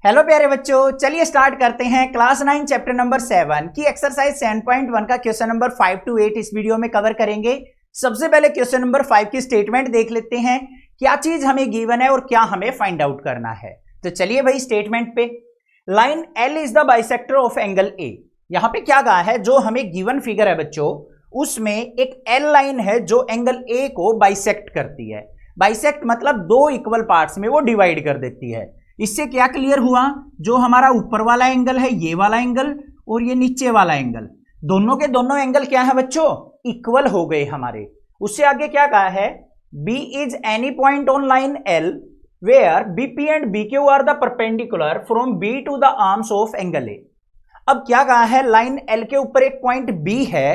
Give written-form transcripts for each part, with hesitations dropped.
Hello प्यारे बच्चों, चलिए स्टार्ट करते हैं क्लास 9 चैप्टर नंबर 7 की एक्सरसाइज 7.1 का क्वेश्चन नंबर 5 to 8 इस वीडियो में कवर करेंगे। सबसे पहले क्वेश्चन नंबर 5 की स्टेटमेंट देख लेते हैं, क्या चीज हमें गिवन है और क्या हमें फाइंड आउट करना है। तो चलिए भाई स्टेटमेंट पे, line L is the bisector of angle A. यहां पे क्या कहा है, जो हमें गिवन फिगर है बच्चों उसमें एक एल लाइन है जो एंगल ए को बाइसेक्ट करती है। बाइसेक्ट मतलब दो इक्वल पार्ट्स में वो डिवाइड कर देती है। इससे क्या क्लियर हुआ, जो हमारा ऊपर वाला एंगल है ये वाला एंगल और ये नीचे वाला एंगल, दोनों के दोनों एंगल क्या है बच्चों, इक्वल हो गए हमारे। उससे आगे क्या कहा है, B is any point on line L where BP and BQ are the perpendicular from B to the arms of angle A। अब क्या कहा है, लाइन L के ऊपर एक पॉइंट B है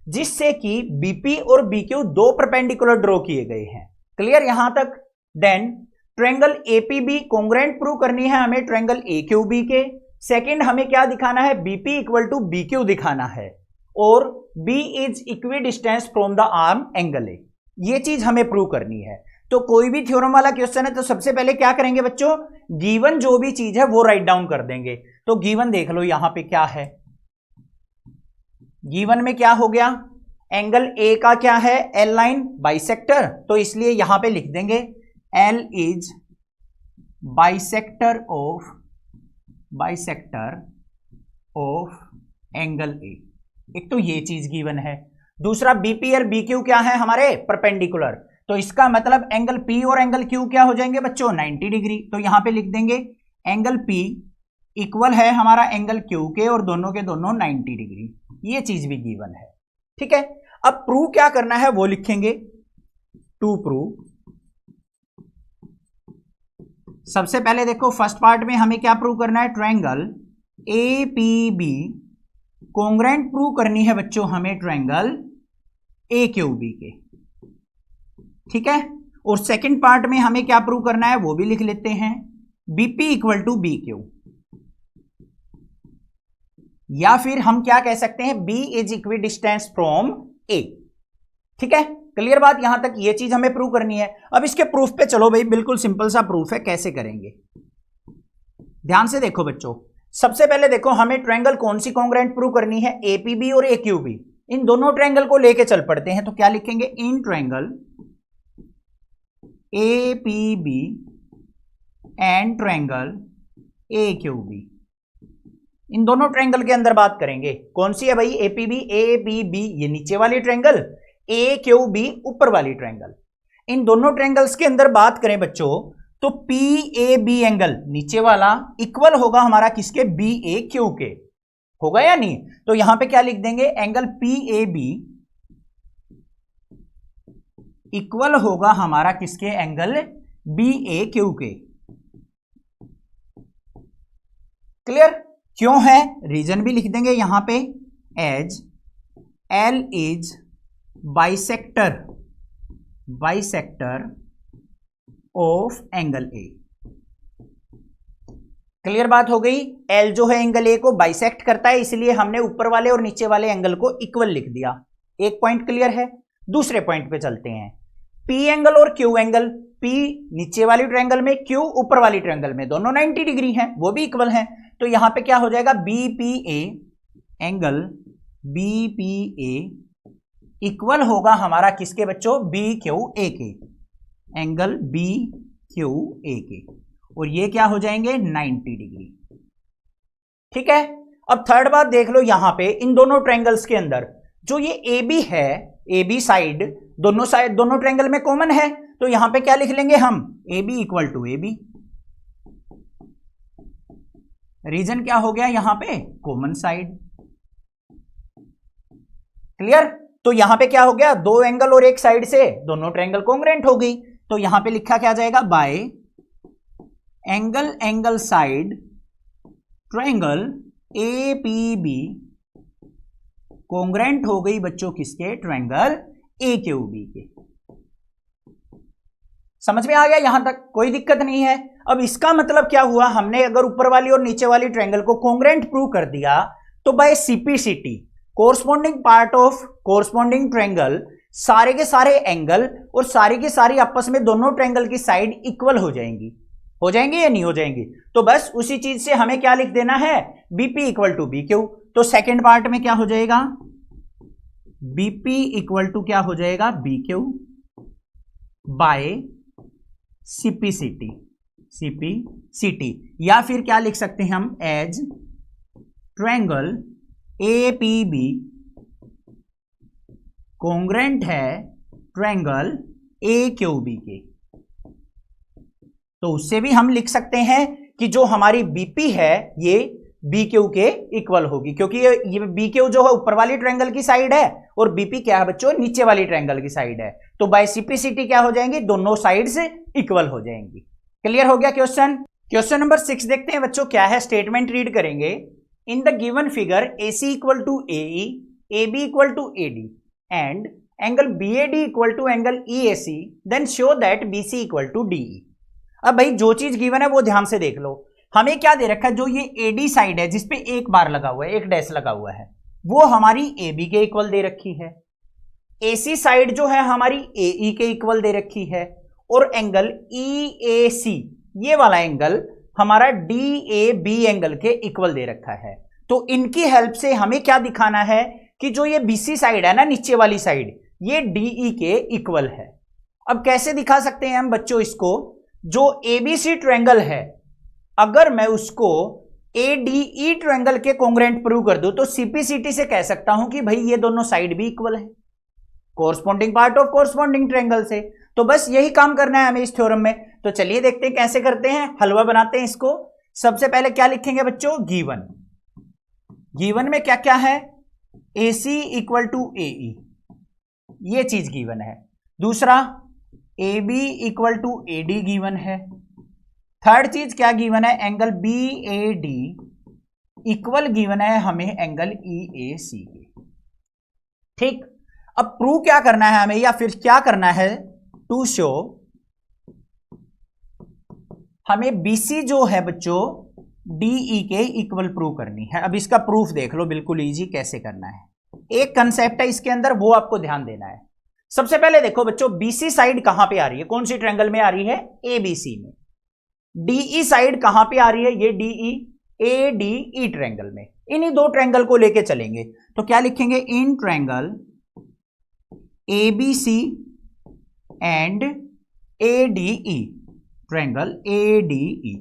जिससे कि BP और BQ दो परपेंडिकुलर ड्रॉ किए गए हैं। क्लियर यहां तक। Then triangle APB congruent prove करनी है हमें ट्रायंगल AQB के। सेकंड हमें क्या दिखाना है, BP इक्वल टू BQ दिखाना है और B is equi distance from the arm angle A, ये चीज हमें प्रूव करनी है। तो कोई भी थ्योरम वाला क्वेश्चन है तो सबसे पहले क्या करेंगे बच्चों, गिवन जो भी चीज है वो राइट डाउन कर देंगे। तो गिवन देख लो यहां पे क्या है, गिवन में क्या हो गया, एंगल A का क्या है, L लाइन बाइसेक्टर, तो इसलिए यहां पे लिख देंगे L is bisector of angle A। एक तो ये चीज गिवन है। दूसरा BP और BQ क्या है हमारे, परपेंडिकुलर, तो इसका मतलब एंगल P और एंगल Q क्या हो जाएंगे बच्चों, 90 डिग्री। तो यहां पे लिख देंगे एंगल P इक्वल है हमारा एंगल Q के और दोनों के दोनों 90 डिग्री। ये चीज भी गिवन है, ठीक है। अब प्रूव क्या करना है वो लिखेंगे, टू प्रूव। सबसे पहले देखो फर्स्ट पार्ट में हमें क्या प्रूव करना है, ट्रायंगल APB कॉन्ग्रुएंट प्रूव करनी है बच्चों हमें ट्रायंगल AQB के, ठीक है। और सेकंड पार्ट में हमें क्या प्रूव करना है वो भी लिख लेते हैं, BP इक्वल टू BQ, या फिर हम क्या कह सकते हैं, B is equi distance from A, ठीक है। क्लियर बात, यहां तक ये चीज हमें प्रूव करनी है। अब इसके प्रूफ पे चलो भाई, बिल्कुल सिंपल सा प्रूफ है, कैसे करेंगे ध्यान से देखो बच्चों। सबसे पहले देखो हमें ट्रायंगल कौन सी कॉन्ग्रुएंट प्रूव करनी है, APB और AQB। इन दोनों ट्रायंगल को लेके चल पड़ते हैं। तो क्या लिखेंगे, in triangle APB and triangle AQB, इन दोनों ट्रायंगल के अंदर बात करेंगे। कौन सी है भाई, APB ये नीचे वाली ट्रायंगल, AQB ऊपर वाली ट्रायंगल। इन दोनों ट्रायंगल्स के अंदर बात करें बच्चों तो PAB एंगल नीचे वाला इक्वल होगा हमारा किसके, BAQ के, होगा या नहीं। तो यहां पे क्या लिख देंगे, एंगल PAB इक्वल होगा हमारा किसके, एंगल BAQ के। क्लियर, क्यों है, रीजन भी लिख देंगे यहां पे, as L is bisector of angle A। Clear बात हो गई, L जो है एंगल A को बाइसेक्ट करता है, इसलिए हमने ऊपर वाले और नीचे वाले एंगल को इक्वल लिख दिया। एक पॉइंट क्लियर है। दूसरे पॉइंट पे चलते हैं, P एंगल और Q एंगल, P नीचे वाली ट्रायंगल में, Q ऊपर वाली ट्रायंगल में, दोनों 90 डिग्री हैं, वो भी इक्वल हैं। तो यहां पे क्या हो जाएगा, BPA एंगल BPA इक्वल होगा हमारा किसके बच्चों, BQA के, एंगल BQA के, और ये क्या हो जाएंगे 90 डिग्री, ठीक है। अब थर्ड बात देख लो, यहां पे इन दोनों ट्रायंगल्स के अंदर जो ये AB है, AB साइड दोनों ट्रायंगल में कॉमन है। तो यहां पे क्या लिख लेंगे हम, AB equal to AB। Reason क्या हो गया यहां पे, कॉमन साइड। क्लियर, तो यहां पे क्या हो गया, दो एंगल और एक साइड से दोनों ट्रायंगल कॉन्ग्रुएंट हो गई। तो यहां पे लिखा क्या जाएगा, bye angle side triangle APB congruent हो गई बच्चों किसके, ट्रायंगल AQB के। समझ में आ गया, यहां तक कोई दिक्कत नहीं है। अब इसका मतलब क्या हुआ, हमने अगर ऊपर वाली और नीचे वाली ट्रायंगल को कॉन्ग्रुएंट प्रूव कर दिया तो by CPCT corresponding part of corresponding triangle सारे के सारे एंगल और सारी की सारी आपस में दोनों ट्रायंगल की साइड इक्वल हो जाएंगी। हो जाएंगे या नहीं हो जाएंगे? तो बस उसी चीज से हमें क्या लिख देना है, BP equal to B Q. तो सेकेंड पार्ट में क्या हो जाएगा, बीपी इक्वल टू क्या हो जाएगा, B Q by CPCT, CPCT, या फिर क्या लिख सकते हैं हम, एज ट्रायंगल एपीबी कॉन्ग्रेंट है ट्रायंगल ए क्यू बी के। तो उससे भी हम लिख सकते हैं कि जो हमारी बीपी है ये बी क्यू के इक्वल होगी, क्योंकि ये बी क्यू जो है ऊपर वाली ट्रायंगल की साइड है और बीपी क्या है बच्चों, नीचे वाली ट्रायंगल की साइड है। तो बाय सीपीसीटी क्या हो जाएंगी, दोनों साइड से इक्वल हो जाएंगी। क्लियर हो गया क्वेश्चन। क्वेश्चन नंबर 6 देखते हैं बच्चों, क्या है, स्टेटमेंट रीड करेंगे। In the given figure AC equal to AE, AB equal to AD and angle BAD equal to angle EAC, then show that BC equal to DE। अब भाई जो चीज गिवन है वो ध्यान से देख लो। हमें क्या दे रखा है, जो ये AD साइड है जिसपे एक बार लगा हुआ है, एक डैश लगा हुआ है, वो हमारी AB के इक्वल दे रखी है। AC साइड जो है हमारी AE के इक्वल दे रखी है, और एंगल EAC ये वाला एंगल हमारा DAB एंगल के इक्वल दे रखा है। तो इनकी हेल्प से हमें क्या दिखाना है कि जो ये BC साइड है ना, नीचे वाली साइड, ये DE के इक्वल है। अब कैसे दिखा सकते हैं हम बच्चों इसको, जो ABC ट्रायंगल है अगर मैं उसको ADE ट्रायंगल के कॉन्ग्रुएंट प्रूव कर दूं तो सीपीसीटी से कह सकता हूं कि भाई ये दोनों साइड भी इक्वल है, corresponding part of corresponding triangle से। तो बस यही काम करना है हमें इस थ्योरम में। तो चलिए देखते हैं कैसे करते हैं, हलवा बनाते हैं इसको। सबसे पहले क्या लिखेंगे बच्चों, गिवन। गिवन में क्या क्या है, AC इक्वल टू AE, ये चीज गिवन है। दूसरा AB equal to AD given है। थर्ड चीज क्या गिवन है, एंगल BAD इक्वल गिवन है हमें एंगल EAC के। ठीक, अब प्रूव क्या करना है हमें, या फिर क्या करना है, टू शो हमें BC जो है बच्चों DE के इक्वल प्रूव करनी है। अब इसका प्रूफ देख लो, बिल्कुल इजी कैसे करना है। एक कंसेप्ट है इसके अंदर, वो आपको ध्यान देना है। सबसे पहले देखो बच्चों, BC साइड कहां पे आ रही है, कौन सी ट्रायंगल में आ रही है, ABC में। DE साइड कहां पे आ रही है, ये DE ADE ट्रायंगल में। इन्हीं दो ट्रायंगल को लेके चलेंगे। तो क्या लिखेंगे, in triangle ABC and ADE, triangle ADE।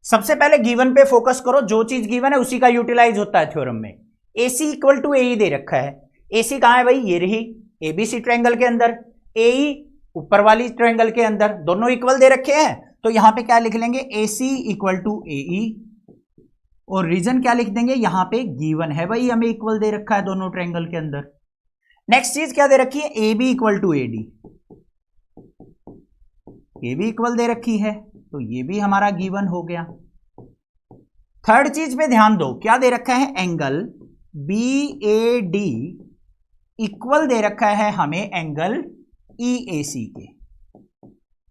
सबसे पहले गिवन पे फोकस करो, जो चीज गिवन है उसी का यूटिलाइज होता है थ्योरम में। AC इक्वल टू AE दे रखा है। AC कहां है भाई, ये रही ABC ट्रायंगल के अंदर, AE ऊपर वाली ट्रायंगल के अंदर, दोनों इक्वल दे रखे हैं। तो यहां पे क्या लिख लेंगे, AC इक्वल टू AE, और रीजन क्या लिख देंगे, यहां पे गिवन है भाई हमें इक्वल दे रखा है दोनों ट्रायंगल के अंदर। नेक्स्ट चीज क्या दे रखी है, AB equal to AD, AB equal दे रखी है, तो ये भी हमारा गिवन हो गया। थर्ड चीज पे ध्यान दो, क्या दे रखा है, एंगल BAD इक्वल दे रखा है हमें एंगल EAC के।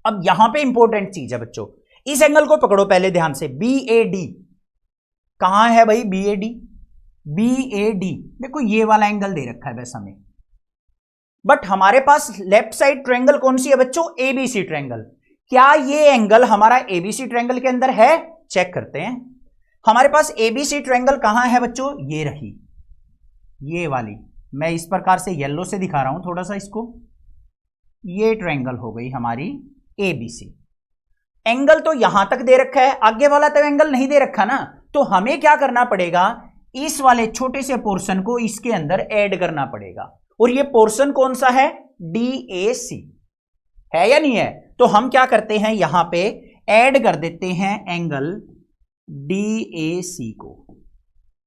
अब यहां पे इंपॉर्टेंट चीज है बच्चों, इस एंगल को पकड़ो पहले ध्यान से। BAD कहां है भाई, BAD देखो ये वाला एंगल दे रखा है बस हमें, बट हमारे पास लेफ्ट साइड ट्रायंगल कौन सी है बच्चों, ABC ट्रायंगल। क्या ये एंगल हमारा ABC ट्रायंगल के अंदर है, चेक करते हैं। हमारे पास ABC ट्रायंगल कहां है बच्चों, ये रही, ये वाली। मैं इस प्रकार से येलो से दिखा रहा हूं थोड़ा सा इसको। ये ट्रायंगल हो गई हमारी ABC। एंगल तो यहां तक दे रखा है, आगे वाला तो एंगल नहीं दे रखा ना। तो हमें क्या करना पड़ेगा, इस वाले छोटे से पोर्शन को इसके अंदर ऐड करना पड़ेगा। और ये पोर्शन कौन सा है, DAC है या नहीं है। तो हम क्या करते हैं, यहां पे ऐड कर देते हैं एंगल DAC को,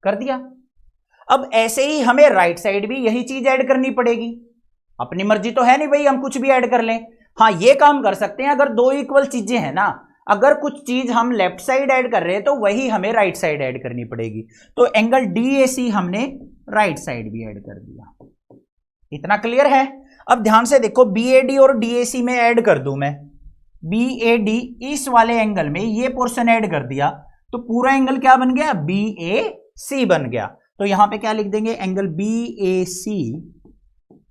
कर दिया। अब ऐसे ही हमें राइट साइड भी यही चीज ऐड करनी पड़ेगी। अपनी मर्जी तो है नहीं भाई हम कुछ भी ऐड कर लें। हाँ ये काम कर सकते हैं, अगर दो इक्वल चीजें हैं ना, अगर कुछ चीज हम लेफ्ट साइड ऐड कर रहे हैं तो वही हमें राइट साइड ऐड करनी पड़ेगी। तो एंगल DAC हमने राइट साइड भी ऐड कर दिया। इतना क्लियर है। अब ध्यान से देखो, BAD और DAC में ऐड कर दूं मैं, BAD इस वाले एंगल में ये पोर्शन ऐड कर दिया, तो पूरा एंगल क्या बन गया, BAC बन गया। तो यहां पे क्या लिख देंगे, एंगल BAC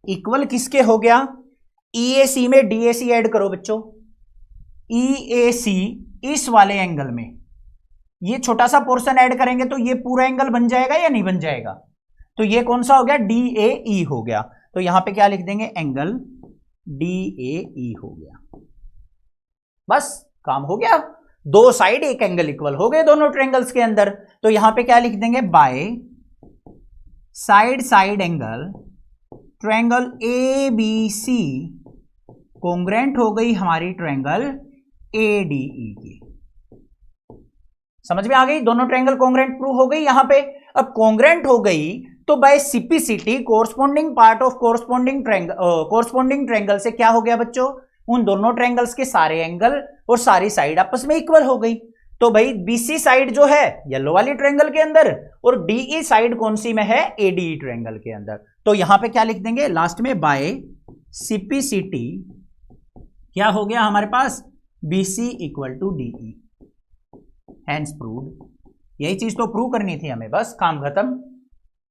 इक्वल किसके हो गया, EAC में DAC ऐड करो बच्चों, EAC इस वाले एंगल में ये छोटा सा पोर्शन ऐड करेंगे तो ये पूरा एंगल बन जाएगा या नहीं बन जाएगा? तो ये कौन सा हो गया? DAE हो गया। तो यहां पे क्या लिख देंगे? एंगल DAE हो गया। बस काम हो गया, दो साइड एक एंगल इक्वल हो गए दोनों ट्रायंगल्स के अंदर। तो यहां पे क्या लिख देंगे? Bye side angle triangle ABC कोंग्रेंट हो गई हमारी ट्रायंगल ADE की। समझ में आ गई? दोनों ट्रायंगल कोंग्रेंट प्रूव हो गई यहां पे। अब कोंग्रेंट हो गई तो by CPCT corresponding part of corresponding triangle से क्या हो गया बच्चों? उन दोनों ट्रायंगल्स के सारे एंगल और सारी साइड आपस में इक्वल हो गई। तो भाई BC साइड जो है येलो वाली ट्रायंगल के अंदर और DE साइड कौन सी में है? ADE ट्रायंगल के अंदर। तो यहां पे क्या लिख देंगे लास्ट में? बाय CPCT क्या हो गया हमारे पास? BC equal to DE। Hence proved. यही चीज तो प्रूव करनी थी हमें, बस काम खत्म।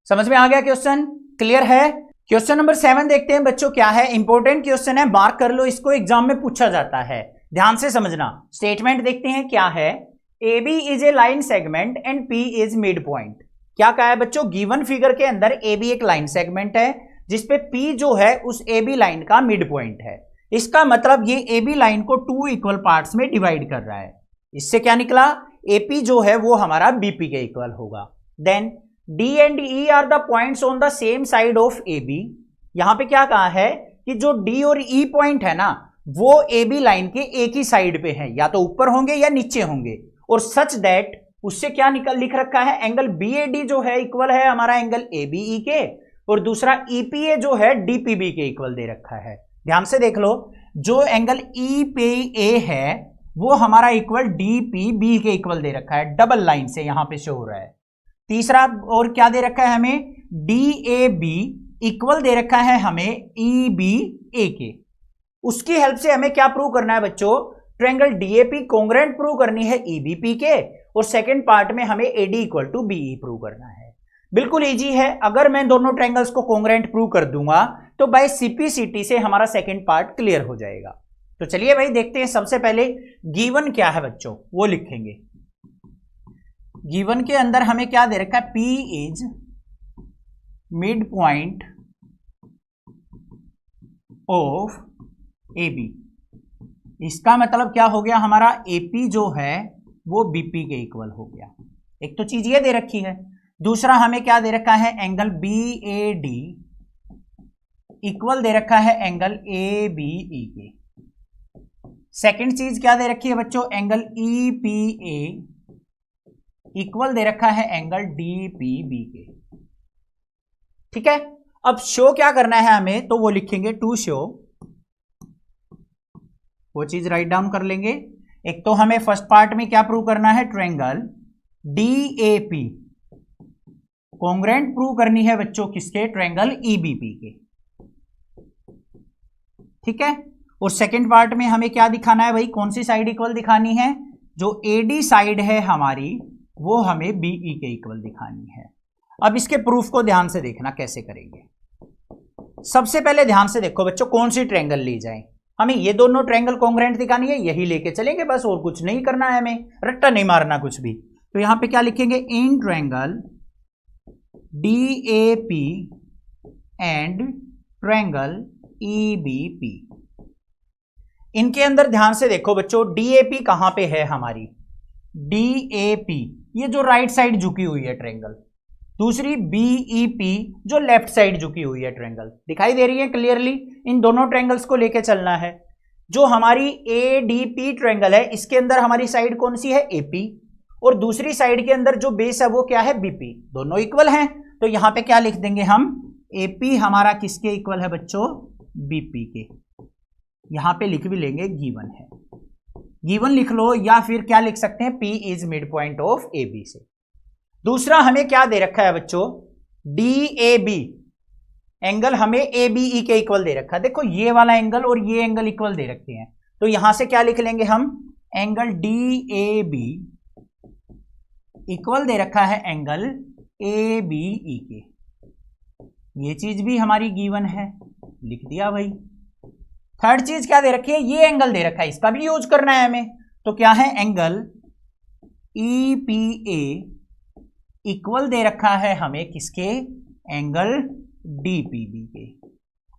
समझ में आ गया क्वेश्चन? क्लियर है? क्वेश्चन नंबर 7 देखते हैं बच्चों क्या है। इंपॉर्टेंट क्वेश्चन है, मार्क कर लो इसको, एग्जाम में पूछा जाता है, ध्यान से समझना। स्टेटमेंट देखते हैं क्या है। AB is a line segment and P is mid point. क्या कहा है बच्चों? गिवन फिगर के अंदर AB एक लाइन सेगमेंट है जिसपे P जो है उस AB लाइन का मिड पॉइंट है। इसका मतलब ये AB लाइन को 2 इक्वल पार्ट्स में डिवाइड कर रहा है। इससे क्या निकला? AP जो है वो हमारा BP के इक्वल होगा। Then D and E are the points on the same side of AB। यहां पे क्या कहा है कि जो D और E पॉइंट है ना वो AB लाइन के एक ही साइड पे है, या तो ऊपर होंगे या नीचे होंगे, और सच दैट उससे क्या लिख रखा है? एंगल BAD जो है इक्वल है हमारा एंगल ABE के, और दूसरा EPA जो है DPB के इक्वल दे रखा है। ध्यान से देख लो, जो एंगल EPA है वो हमारा इक्वल DPB के इक्वल दे रखा है, डबल लाइन से यहां पे शो हो रहा है। तीसरा और क्या दे रखा है हमें? DAB इक्वल दे रखा है हमें EBA के। उसकी हेल्प से हमें क्या प्रूव करना है बच्चों? ट्रायंगल DAP कोंग्रेंट प्रूव करनी है EBP के, और सेकंड पार्ट में हमें AD equal to BE prove करना है। बिल्कुल इजी है, अगर मैं दोनों ट्रायंगल्स को कोंग्रेंट प्रूव कर दूंगा तो बाय CPCT से हमारा सेकंड पार्ट क्लियर हो जाएगा। तो चलिए भाई देखते हैं। सबसे पहले गिवन क्या है बच्चों वो लिखेंगे। गिवन के अंदर हमें क्या दे रखा है? P is mid point of AB। इसका मतलब क्या हो गया? हमारा AP जो है वो BP के इक्वल हो गया। एक तो चीज ये दे रखी है, दूसरा हमें क्या दे रखा है? एंगल BAD इक्वल दे रखा है एंगल ABE के। सेकंड चीज क्या दे रखी है बच्चों? एंगल EPA इक्वल दे रखा है एंगल DPB के। ठीक है, अब शो क्या करना है हमें? तो वो लिखेंगे टू शो, वो चीज राइट डाउन कर लेंगे। एक तो हमें फर्स्ट पार्ट में क्या प्रूव करना है? ट्रायंगल DAP कोंग्रेंट प्रूव करनी है बच्चों किसके? ट्रायंगल EBP के। ठीक है, और सेकंड पार्ट में हमें क्या दिखाना है भाई? कौन सी साइड इक्वल दिखानी है? जो AD साइड है हमारी वो हमें BE के इक्वल दिखानी है। अब इसके प्रूफ को ध्यान से देखना कैसे करेंगे। सबसे पहले ध्यान से देखो बच्चों, कौन सी ट्रायंगल ली जाए? हमें ये दोनों ट्रायंगल कोंग्रेंट दिखानी है, यही लेके चलेंगे बस, और कुछ नहीं करना है, हमें रट्टा नहीं मारना कुछ भी। तो यहां पे क्या लिखेंगे? In triangle DAP and triangle EBP। इनके अंदर ध्यान से देखो बच्चों, DAP कहां पे है हमारी? DAP ये जो राइट साइड झुकी हुई है ट्रायंगल, दूसरी BEP जो लेफ्ट साइड झुकी हुई है ट्रायंगल, दिखाई दे रही है क्लियरली? इन दोनों ट्रायंगल्स को लेके चलना है। जो हमारी ADP ट्रायंगल है इसके अंदर हमारी साइड कौन सी है? AP, और दूसरी साइड के अंदर जो बेस है वो क्या है? BP। दोनों इक्वल हैं, तो यहां पे क्या लिख देंगे हम? AP हमारा किसके इक्वल है बच्चों? BP के। यहां पे लिख भी लेंगे गिवन है, गिवन लिख लो, या फिर क्या लिख सकते हैं? P is mid point of AB से। दूसरा हमें क्या दे रखा है बच्चों? DAB एंगल हमें ABE के इक्वल दे रखा है। देखो ये वाला एंगल और ये एंगल इक्वल दे रखे हैं, तो यहां से क्या लिख लेंगे हम? एंगल DAB इक्वल दे रखा है एंगल ABE के। ये चीज भी हमारी गिवन है, लिख दिया भाई। थर्ड चीज क्या दे रखी है, ये एंगल दे रखा है, इसका भी यूज करना है हमें। तो क्या है, एंगल EPA इक्वल दे रखा है हमें किसके, एंगल DPB के।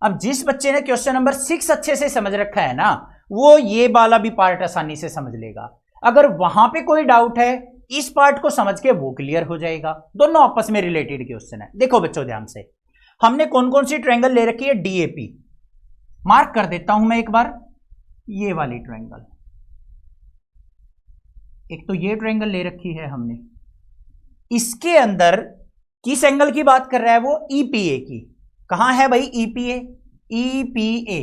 अब जिस बच्चे ने क्वेश्चन नंबर 6 अच्छे से समझ रखा है ना, वो ये वाला भी पार्ट आसानी से समझ लेगा। अगर वहां पे कोई डाउट है, इस पार्ट को समझ के वो क्लियर हो जाएगा। दोनों आपस में रिलेटेड क्वेश्चन है। देखो बच्चों ध्यान से, हमने कौन कौन सी ट्रायंगल ले रखी है, DAP मार्क कर देता हूं मैं एक बार। ये वाली ट्रायंगल, एक तो ये ट्रायंगल ले रखी है हमने, इसके अंदर किस एंगल की बात कर रहा है वो, EPA की। कहां है भाई EPA, EPA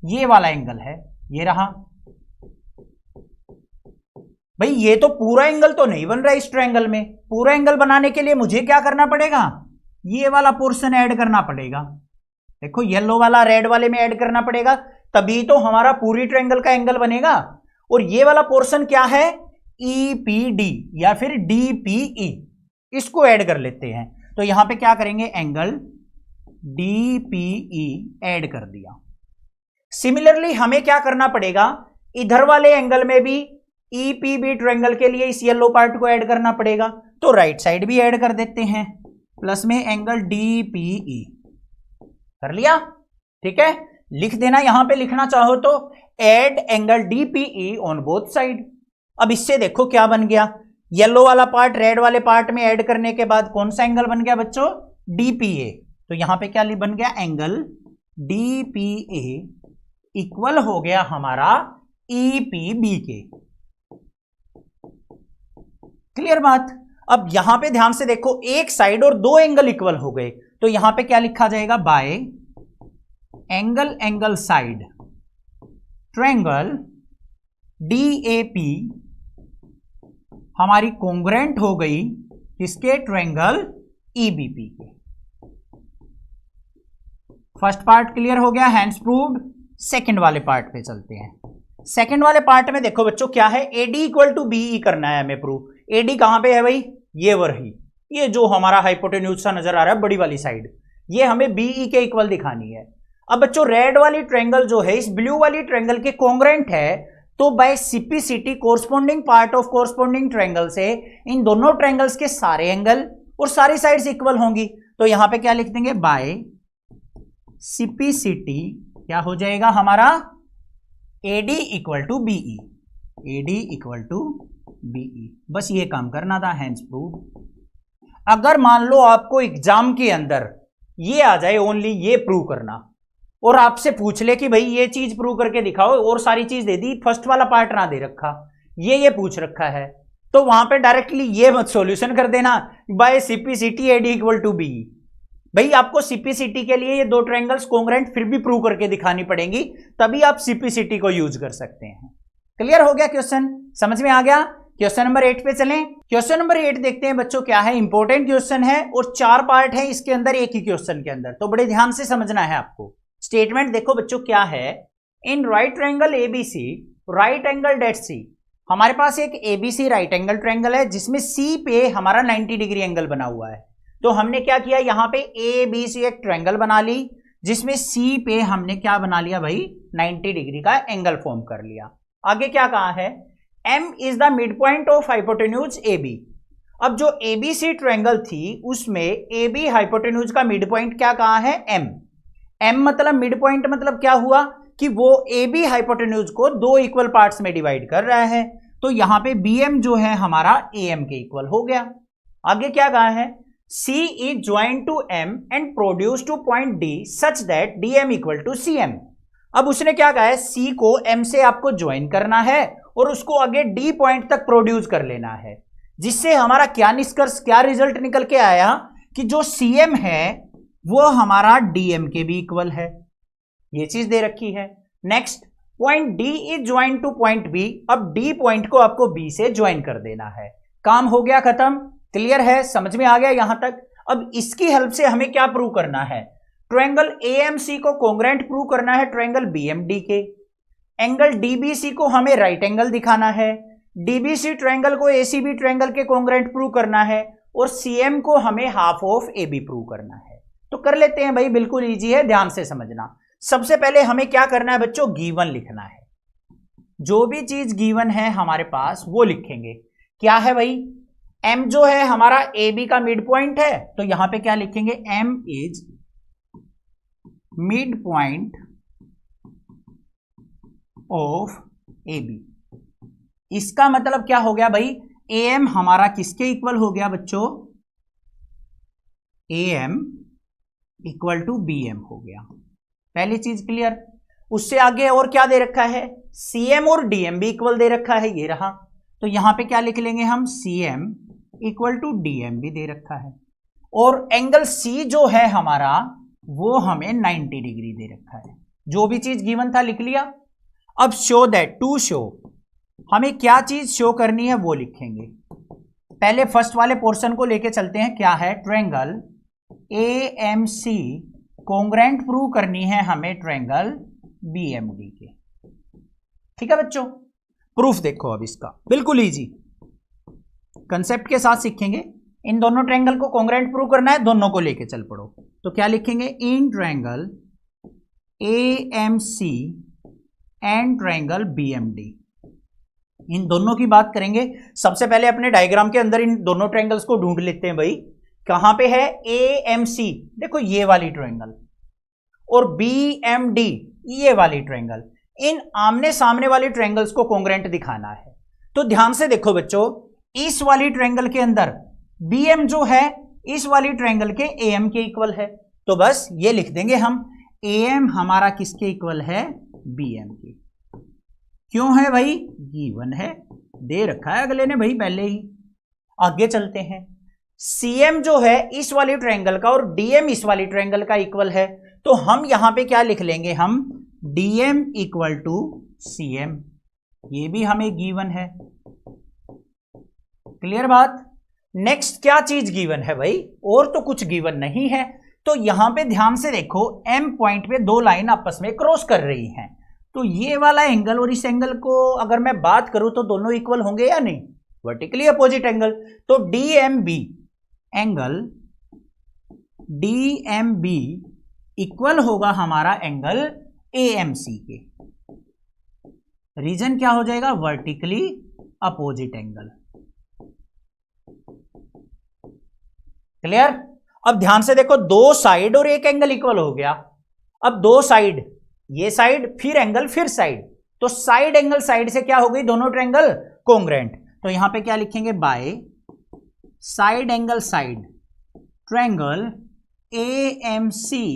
ये वाला एंगल है, ये रहा भाई। ये तो पूरा एंगल तो नहीं बन रहा इस ट्रायंगल में। पूरा एंगल बनाने के लिए मुझे क्या करना पड़ेगा, ये वाला पोर्शन ऐड करना पड़ेगा। देखो येलो वाला रेड वाले में ऐड करना पड़ेगा, तभी तो हमारा पूरी ट्रायंगल का एंगल बनेगा। और ये वाला पोर्शन क्या है, EPD या फिर DPE, इसको ऐड कर लेते हैं। तो यहां पे क्या करेंगे, एंगल DPE ऐड कर दिया। सिमिलरली हमें क्या करना पड़ेगा, इधर वाले एंगल में भी EPB ट्रायंगल के लिए इस येलो पार्ट को ऐड करना पड़ेगा। तो राइट साइड भी ऐड कर देते हैं, प्लस में एंगल DPE कर लिया। ठीक है, लिख देना, यहां पे लिखना चाहो तो add angle DPE on both side. अब इससे देखो क्या बन गया, येलो वाला पार्ट रेड वाले पार्ट में ऐड करने के बाद कौन सा एंगल बन गया बच्चों, DPA। तो यहां पे क्या बन गया, एंगल DPA इक्वल हो गया हमारा EPB के। क्लियर बात। अब यहां पे ध्यान से देखो, एक साइड और दो एंगल इक्वल हो गए, तो यहां पे क्या लिखा जाएगा, bye angle side triangle DAP हमारी कॉन्ग्रुएंट हो गई किसके, ट्रायंगल EBP के। फर्स्ट पार्ट क्लियर हो गया, हैंड्स प्रूव्ड। सेकंड वाले पार्ट पे चलते हैं। सेकंड वाले पार्ट में देखो बच्चों क्या है, AD इक्वल टू BE करना है हमें प्रूव। AD कहां पे है भाई, ये वही, ये जो हमारा हाइपोटेन्यूज सा नजर आ रहा है बड़ी वाली साइड, ये हमें BE के इक्वल दिखानी है। अब बच्चों रेड वाली ट्रायंगल जो है इस ब्लू वाली ट्रायंगल के कॉन्ग्रुएंट है, तो by CPCT corresponding part of corresponding triangle से इन दोनों ट्रायंगल्स के सारे एंगल और सारी साइड्स इक्वल होंगी। तो यहां पे क्या लिख देंगे, बाय CPCT क्या हो जाएगा हमारा, AD equal to BE, AD equal to BE। बस ये काम करना था, हैंड्स प्रूव। अगर मान लो आपको एग्जाम के अंदर ये आ जाए, ओनली ये प्रूव करना, और आपसे पूछ ले कि भाई ये चीज प्रूव करके दिखाओ, और सारी चीज दे दी, फर्स्ट वाला पार्ट ना दे रखा, ये पूछ रखा है, तो वहां पे डायरेक्टली ये मत सॉल्यूशन कर देना by CPCT AD equal to BE। भाई आपको CPCT के लिए ये दो ट्रायंगल्स कॉन्ग्रुएंट फिर भी प्रूव करके दिखानी पड़ेगी, तभी आप CPCT को यूज कर सकते हैं। क्लियर हो गया क्वेश्चन, समझ में आ गया। क्वेश्चन नंबर 8 पे चलें। क्वेश्चन नंबर 8 देखते हैं बच्चों, क्या है, इंपॉर्टेंट क्वेश्चन है और 4 पार्ट है इसके अंदर, एक ही क्वेश्चन के अंदर, तो बड़े ध्यान से समझना है आपको। स्टेटमेंट देखो बच्चों क्या है, in right triangle ABC right angle date C, हमारे पास एक ABC राइट एंगल ट्रायंगल है जिसमें C पे हमारा 90 डिग्री एंगल बना हुआ है। तो हमने क्या किया, यहां पे ABC एक ट्रायंगल बना ली जिसमें C पे हमने क्या बना लिया भाई, 90 डिग्री का एंगल फॉर्म कर लिया। आगे क्या कहा है, M is the mid point of hypotenuse AB। अब जो ABC ट्रायंगल थी उसमें AB हाइपोटेन्यूज का मिड पॉइंट क्या कहा है, M मतलब मिड पॉइंट, मतलब क्या हुआ कि वो AB हाइपोटेन्यूज को दो इक्वल पार्ट्स में डिवाइड कर रहा है, तो यहां पे BM जो है हमारा AM के इक्वल हो गया। आगे क्या कहा है, C is joined to M and produced to point D such that DM equal to CM। अब उसने क्या कहा है, C को M से आपको ज्वाइन करना है और उसको आगे D पॉइंट तक प्रोड्यूस कर लेना है, जिससे हमारा क्या निष्कर्ष, क्या रिजल्ट निकल के आया कि जो CM है वो हमारा DM के भी इक्वल है। ये चीज दे रखी है। Next, point D is join two point B। अब D पॉइंट को आपको B से ज्वाइन कर देना है। काम हो गया खत्म। क्लियर है, समझ में आ गया यहां तक। अब इसकी हेल्प से हमें क्या प्रूव करना है, ट्रायंगल AMC को कॉन्ग्रुएंट प्रूव करना है ट्रायंगल BMD के। एंगल DBC को हमें राइट एंगल दिखाना है, DBC ट्रायंगल को ACB ट्रायंगल के कॉन्ग्रुएंट प्रूव करना है, और CM को हमें हाफ ऑफ AB प्रूव करना है। तो कर लेते हैं भाई, बिल्कुल इजी है, ध्यान से समझना। सबसे पहले हमें क्या करना है बच्चों, गिवन लिखना है। जो भी चीज गिवन है हमारे पास वो लिखेंगे। क्या है भाई, m जो है हमारा ए बी का मिड पॉइंट है, तो यहां पे क्या लिखेंगे, m is mid point of A B. इसका मतलब क्या हो गया भाई, ए एम हमारा किसके इक्वल हो गया बच्चों, A M equal to B M हो गया। पहली चीज क्लियर। उससे आगे और क्या दे रखा है, सी एम और डी एम भी इक्वल दे रखा है, ये रहा। तो यहां पे क्या लिख लेंगे हम, C M equal to D M भी दे रखा है। और एंगल सी जो है हमारा वो हमें 90 डिग्री दे रखा है। जो भी चीज गिवन था लिख लिया। अब शो दैट, टू शो, हमें क्या चीज शो करनी है वो लिखेंगे। पहले फर्स्ट वाले पोर्शन को लेके चलते हैं। क्या है, triangle A M C congruent prove करनी है हमें ट्रायंगल बी एम डी के। ठीक है बच्चों, प्रूफ देखो अब इसका बिल्कुल इजी कंसेप्ट के साथ सीखेंगे। इन दोनों ट्रायंगल को कॉन्ग्रेंट प्रूव करना है, दोनों को लेके चल पड़ो। तो क्या लिखेंगे, in triangle A M C and triangle B M D, इन दोनों की बात करेंगे। सबसे पहले अपने डायग्राम के अंदर इन दोनों ट्रायंगल्स को ढूंढ लेते हैं भाई। कहां पे है, ए एम सी, देखो ये वाली ट्रायंगल, और बी एम डी ये वाली ट्रायंगल। इन आमने सामने वाली ट्रायंगल्स को कॉन्ग्रेंट दिखाना है। तो ध्यान से देखो बच्चों, इस वाली ट्रायंगल के अंदर बी एम जो है इस वाली ट्रायंगल के ए एम के इक्वल है। तो बस ये लिख देंगे हम, ए एम हमारा किसके इक्वल है, बी एम के। क्यों है भाई, गिवन है, दे रखा है अगले ने भाई पहले ही। आगे चलते हैं। सीएम जो है इस वाली ट्रायंगल का और डीएम इस वाली ट्रायंगल का इक्वल है, तो हम यहां पे क्या लिख लेंगे, हम डीएम इक्वल टू सीएम। ये भी हमें गिवन है। क्लियर बात। नेक्स्ट क्या चीज गिवन है भाई, और तो कुछ गिवन नहीं है। तो यहां पे ध्यान से देखो, एम पॉइंट पे दो लाइन आपस में क्रॉस कर रही हैं। तो ये वाला एंगल और इस एंगल को अगर मैं बात करूं तो दोनों इक्वल होंगे या नहीं, वर्टिकली अपोजिट एंगल। तो डीएमबी एंगल डीएमबी इक्वल होगा हमारा एंगल एएमसी के। रीजन क्या हो जाएगा, वर्टिकली अपोजिट एंगल। क्लियर। अब ध्यान से देखो, दो साइड और एक एंगल इक्वल हो गया। अब दो साइड, ये साइड फिर एंगल फिर साइड, तो साइड एंगल साइड से क्या हो गई, दोनों ट्रायंगल कॉन्ग्रेंट। तो यहां पे क्या लिखेंगे, by side angle side triangle AMC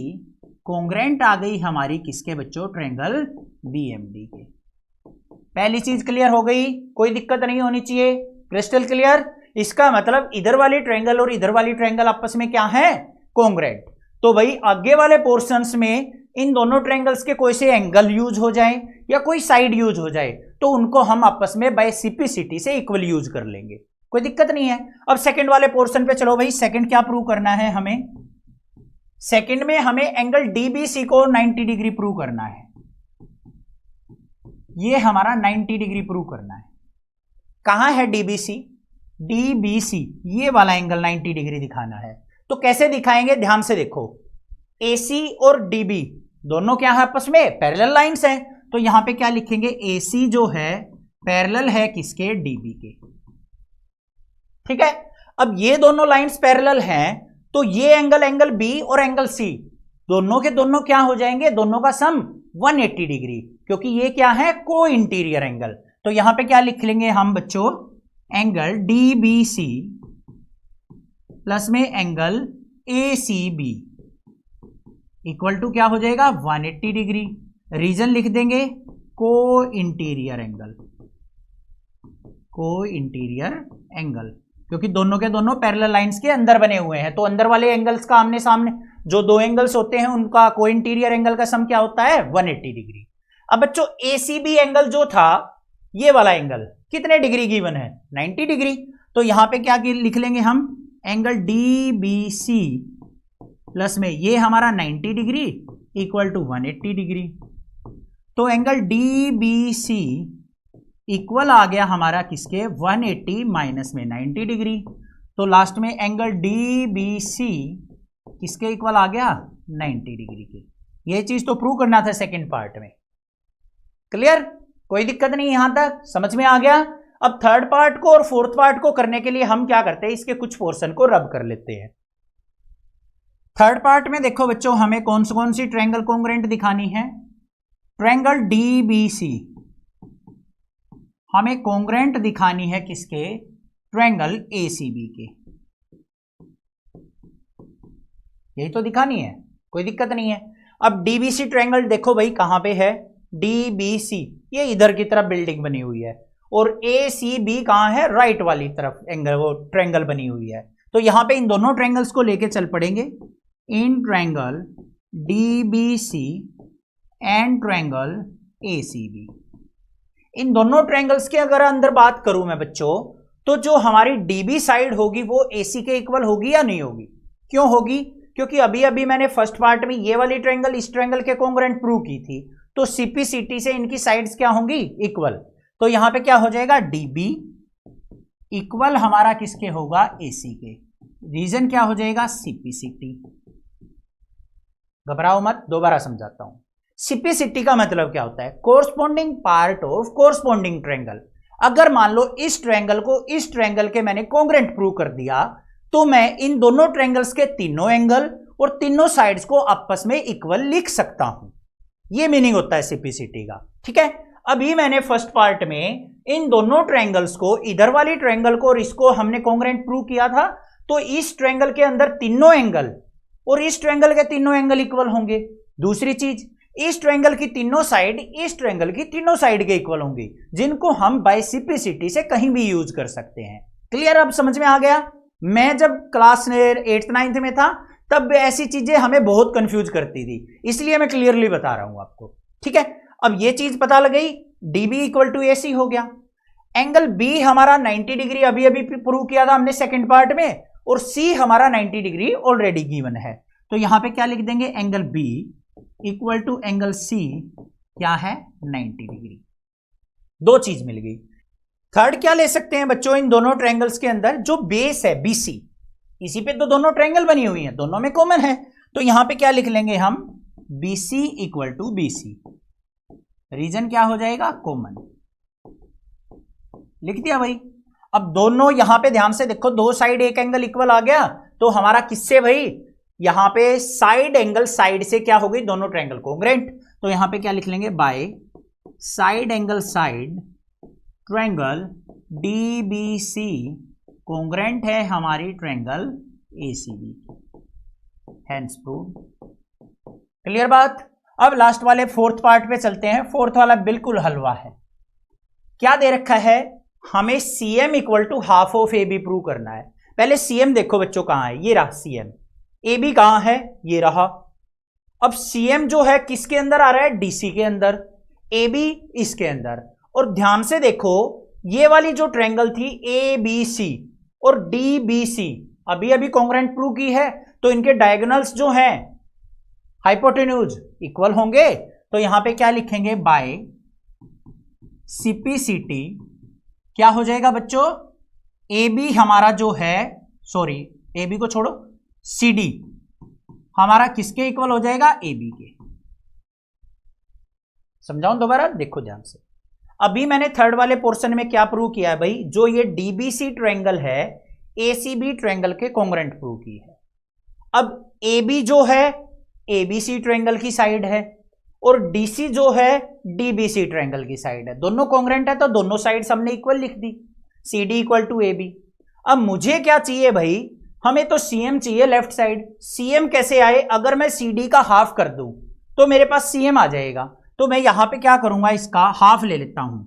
congruent आ गई हमारी किसके बच्चों, ट्रायंगल बीएमडी के। पहली चीज क्लियर हो गई, कोई दिक्कत नहीं होनी चाहिए, क्रिस्टल क्लियर। इसका मतलब इधर वाली ट्रायंगल और इधर वाली ट्रायंगल आपस में क्या है, कॉन्ग्रेंट। तो भाई आगे वाले पोर्शंस में इन दोनों ट्रायंगल्स के कोई से एंगल यूज हो जाए या कोई साइड यूज हो जाए, तो उनको हम आपस में बाय सिंप्लिसिटी से इक्वल यूज कर लेंगे, कोई दिक्कत नहीं है। अब सेकंड वाले पोर्शन पे चलो भाई। सेकंड क्या प्रूव करना है हमें, सेकंड में हमें एंगल डीबीसी को 90 डिग्री प्रूव करना है। ये हमारा 90 डिग्री प्रूव करना है। कहां है डीबीसी, डीबीसी ये वाला एंगल 90 डिग्री दिखाना है। तो कैसे दिखाएंगे, ध्यान से देखो, एसी और डीबी दोनों क्या है आपस में, पैरेलल लाइंस हैं। तो यहां पे क्या लिखेंगे, एसी जो है पैरेलल है किसके, डीबी के। ठीक है। अब ये दोनों लाइंस पैरेलल हैं, तो ये एंगल, एंगल बी और एंगल सी दोनों के दोनों क्या हो जाएंगे, दोनों का सम 180 डिग्री, क्योंकि ये क्या है, को इंटीरियर एंगल। तो यहां पे क्या लिख लेंगे हम बच्चों, एंगल डीबीसी प्लस में एंगल एसीबी इक्वल टू क्या हो जाएगा, 180 डिग्री। रीजन लिख देंगे, को इंटीरियर एंगल, को इंटीरियर एंगल, क्योंकि दोनों के दोनों पैरेलल लाइंस के अंदर बने हुए हैं। तो अंदर वाले एंगल्स का आमने सामने जो दो एंगल्स होते हैं उनका को इंटीरियर एंगल का सम क्या होता है, 180 डिग्री। अब बच्चों एसीबी एंगल जो था, ये वाला एंगल कितने डिग्री गिवन है, 90 डिग्री। तो यहां पे क्या लिख लेंगे हम, एंगल डीबीसी प्लस में ये हमारा 90 डिग्री इक्वल टू 180 डिग्री। तो एंगल डीबीसी इक्वल आ गया हमारा किसके, 180 माइनस में 90 डिग्री। तो लास्ट में एंगल डीबीसी किसके इक्वल आ गया, 90 डिग्री के। ये चीज तो प्रूव करना था सेकंड पार्ट में। क्लियर, कोई दिक्कत नहीं यहां तक, समझ में आ गया। अब थर्ड पार्ट को और फोर्थ पार्ट को करने के लिए हम क्या करते हैं, इसके कुछ पोर्शन को रब कर लेते हैं। थर्ड पार्ट में देखो बच्चों, हमें कौन सी ट्रायंगल कॉन्ग्रुएंट दिखानी है। ट्रायंगल डीबीसी हमें कॉन्ग्रुएंट दिखानी है किसके, ट्रायंगल एसीबी के। यही तो दिखानी है, कोई दिक्कत नहीं है। अब डीबीसी ट्रायंगल देखो भाई कहां पे है, डीबीसी ये इधर की तरफ बिल्डिंग बनी हुई है, और एसीबी कहां है, राइट वाली तरफ एंगल वो ट्रायंगल बनी हुई है। तो यहां पे इन दोनों ट्रायंगल्स को लेके चल पड़ेंगे, in triangle DBC and triangle ACB. इन दोनों ट्रायंगल्स के अगर अंदर बात करूं मैं बच्चों, तो जो हमारी डीबी साइड होगी वो एसी के इक्वल होगी या नहीं होगी। क्यों होगी, क्योंकि अभी अभी मैंने फर्स्ट पार्ट में ये वाली ट्रायंगल इस ट्रायंगल के कॉन्ग्रुएंट प्रूव की थी, तो सीपीसीटी से इनकी साइड्स क्या होंगी, इक्वल। तो यहां पे क्या हो जाएगा, डीबी इक्वल हमारा किसके होगा, एसी के। रीजन क्या हो जाएगा, सीपीसीटी। घबराओ मत, दोबारा समझाता हूं। सीपीसीटी का मतलब क्या होता है, corresponding part of corresponding triangle. अगर मान लो इस ट्रायंगल को इस ट्रायंगल के मैंने कॉन्ग्रुएंट प्रूव कर दिया, तो मैं इन दोनों ट्रायंगल्स के तीनों एंगल और तीनों साइड्स को आपस में इक्वल लिख सकता हूं। ये मीनिंग होता है सीपीसीटी का, ठीक है। अभी मैंने फर्स्ट पार्ट में इन दोनों ट्रायंगल्स को, इधर वाली ट्रायंगल को और इसको हमने कॉन्ग्रुएंट प्रूव किया था, तो इस ट्रायंगल के अंदर तीनों एंगल और इस ट्रायंगल के तीनों एंगल इक्वल होंगे। दूसरी चीज, इस ट्रायंगल की तीनों साइड इस ट्रायंगल की तीनों साइड के इक्वल होंगे, जिनको हम बाय सीपीसीटी से कहीं भी यूज कर सकते हैं। क्लियर, अब समझ में आ गया। मैं जब क्लास 8th 9th में था तब ऐसी चीजें हमें बहुत कंफ्यूज करती थी, इसलिए मैं क्लियरली बता रहा हूं आपको, ठीक है। अब ये चीज पता लग गई, डीबी इक्वल टू एसी हो गया। एंगल बी हमारा 90 डिग्री अभी अभी प्रूव किया था हमने सेकंड पार्ट में, और सी हमारा 90 डिग्री ऑलरेडी गिवन है। तो यहां पे क्या लिख देंगे, angle B equal to angle C क्या है, 90 डिग्री। दो चीज मिल गई। थर्ड क्या ले सकते हैं बच्चों, इन दोनों ट्रायंगल्स के अंदर जो बेस है बीसी, इसी पे तो दोनों ट्रायंगल बनी हुई हैं, दोनों में कॉमन है। तो यहां पे क्या लिख लेंगे हम, BC equal to BC. Reason क्या हो जाएगा, कॉमन। लिख दिया भाई। अब दोनों यहां पे ध्यान से देखो, दो साइड एक एंगल इक्वल आ गया, तो हमारा किससे भाई, यहां पे साइड एंगल साइड से क्या हो गई, दोनों ट्रायंगल कॉन्ग्रुएंट। तो यहां पे क्या लिख लेंगे, bye side angle side triangle DBC congruent है हमारी triangle ACB, hence proved. Clear बात। अब लास्ट वाले फोर्थ पार्ट पे चलते हैं। फोर्थ वाला बिल्कुल हलवा है। क्या दे रखा है, हमें CM equal to half of A B prove करना है। पहले सीएम देखो बच्चों कहां है, ये रहा सीएम। ए बी कहां है, ये रहा। अब सीएम जो है किसके अंदर आ रहा है, डीसी के अंदर, ए बी इसके अंदर। और ध्यान से देखो, ये वाली जो ट्रायंगल थी ए बी सी और डी बी सी अभी अभी कॉन्ग्रुएंट प्रूव की है, तो इनके डायगोनल्स जो हैं हाइपोटेन्यूज इक्वल होंगे। तो यहां पे क्या लिखेंगे, बाय सीपीसीटी क्या हो जाएगा बच्चों, ए बी हमारा जो है, सॉरी ए बी को छोड़ो, सी डी हमारा किसके इक्वल हो जाएगा, ए बी के। समझाऊं दोबारा, देखो ध्यान से। अभी मैंने थर्ड वाले पोर्शन में क्या प्रूव किया है भाई, जो ये डीबीसी ट्रायंगल है एसीबी ट्रायंगल के कॉन्ग्रुएंट प्रूव की है। अब AB जो है एबीसी ट्रायंगल की साइड है, और डीसी जो है डीबीसी ट्रायंगल की साइड है। दोनों कॉन्ग्रुएंट है, तो दोनों साइड्स हमने इक्वल लिख दी, CD इक्वल टू AB। अब मुझे क्या चाहिए भाई, हमें तो CM चाहिए लेफ्ट साइड। CM कैसे आए, अगर मैं CD का हाफ कर दूं तो मेरे पास CM आ जाएगा। तो मैं यहां पे क्या करूंगा, इसका हाफ ले लेता हूं,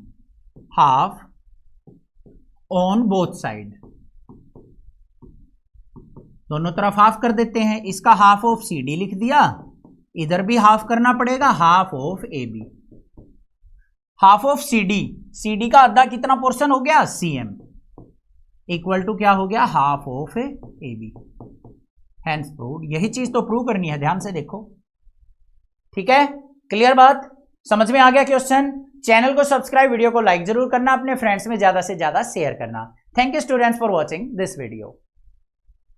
हाफ ऑन बोथ साइड, दोनों तरफ हाफ कर देते हैं। इसका हाफ ऑफ CD लिख दिया, इधर भी हाफ करना पड़ेगा, half of AB। Half of CD का आधा कितना पोर्शन हो गया, CM इक्वल टू क्या हो गया, half of AB। Hence proved. यही चीज तो प्रूव करनी है, ध्यान से देखो, ठीक है। क्लियर बात, समझ में आ गया क्वेश्चन। चैनल को सब्सक्राइब, वीडियो को लाइक जरूर करना, अपने फ्रेंड्स में ज्यादा से ज्यादा शेयर करना। Thank you students for watching this video.